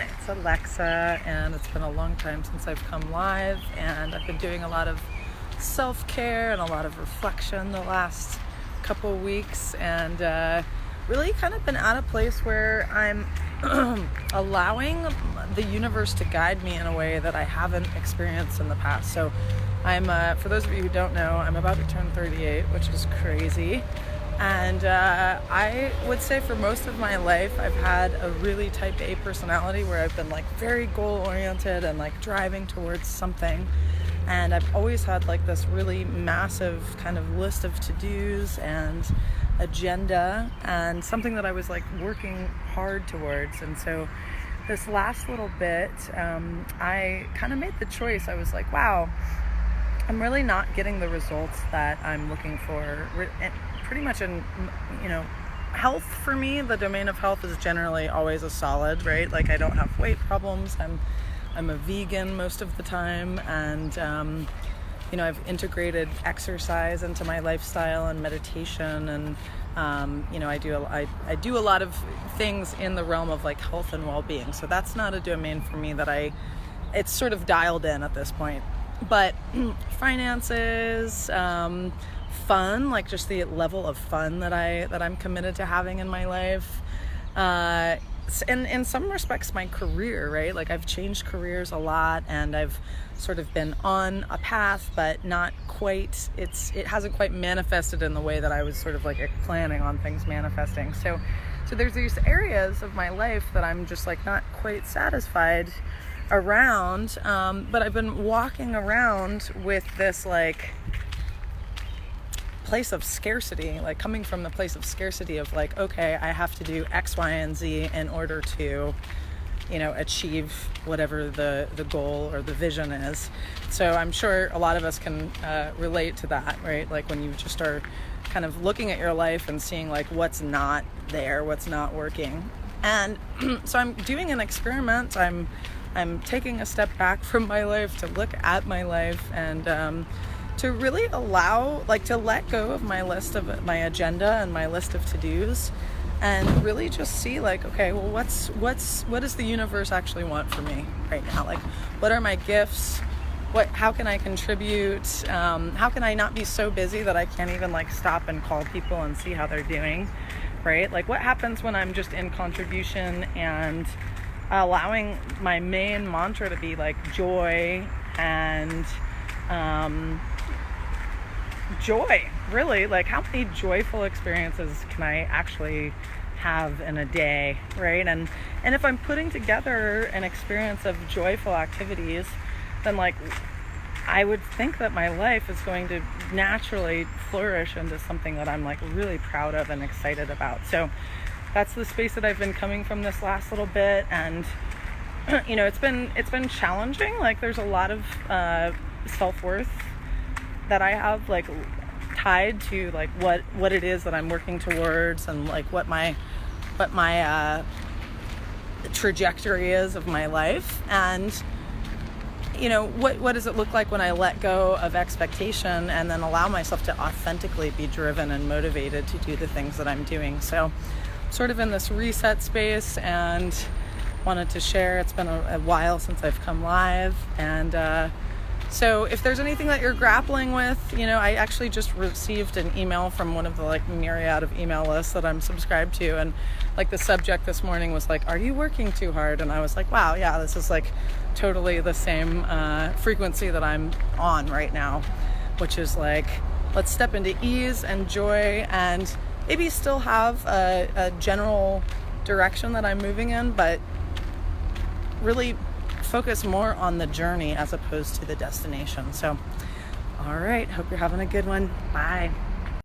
It's Alexa, and it's been a long time since I've come live, and I've been doing a lot of self-care and a lot of reflection the last couple weeks, and really kind of been at a place where I'm allowing the universe to guide me in a way that I haven't experienced in the past. So I'm, for those of you who don't know, I'm about to turn 38, which is crazy. And I would say for most of my life, I've had a really type A personality where I've been like very goal oriented and like driving towards something. And I've always had like this really massive kind of list of to-dos and agenda and something that I was like working hard towards. And so this last little bit, I kind of made the choice. I was like, wow, I'm really not getting the results that I'm looking for. Pretty much in, health for me, the domain of health is generally always a solid, right? Like I don't have weight problems. I'm a vegan most of the time, and I've integrated exercise into my lifestyle and meditation, and I do a lot of things in the realm of like health and well-being. So that's not a domain for me that it's sort of dialed in at this point. But finances, fun, like just the level of fun that I'm committed to having in my life. And in some respects, my career, right? Like I've changed careers a lot, and I've sort of been on a path, but not quite. It hasn't quite manifested in the way that I was sort of like planning on things manifesting. So there's these areas of my life that I'm just like not quite satisfied around. But I've been walking around with this like place of scarcity, like coming from the place of scarcity of like, okay, I have to do X, Y, and Z in order to, achieve whatever the goal or the vision is. So I'm sure a lot of us can relate to that, right? Like when you just are kind of looking at your life and seeing like what's not there, what's not working. And so I'm doing an experiment. I'm taking a step back from my life to look at my life and to really allow, like to let go of my list of my agenda and my list of to-dos, and really just see like, okay, well, what does the universe actually want for me right now? Like, what are my gifts? How can I contribute? How can I not be so busy that I can't even like stop and call people and see how they're doing, right? Like what happens when I'm just in contribution and allowing my main mantra to be like joy and joy, really. Like how many joyful experiences can I actually have in a day, right? And if I'm putting together an experience of joyful activities, then like I would think that my life is going to naturally flourish into something that I'm like really proud of and excited about. So that's the space that I've been coming from this last little bit. And it's been challenging. Like there's a lot of self-worth that I have like tied to like what it is that I'm working towards, and like what my trajectory is of my life. And what does it look like when I let go of expectation and then allow myself to authentically be driven and motivated to do the things that I'm doing. So sort of in this reset space, and wanted to share. It's been a while since I've come live, and so if there's anything that you're grappling with, I actually just received an email from one of the like myriad of email lists that I'm subscribed to, and like the subject this morning was like, are you working too hard? And I was like, wow, yeah, this is like totally the same frequency that I'm on right now, which is like, let's step into ease and joy, and maybe still have a general direction that I'm moving in, but really focus more on the journey as opposed to the destination. So, all right, hope you're having a good one. Bye.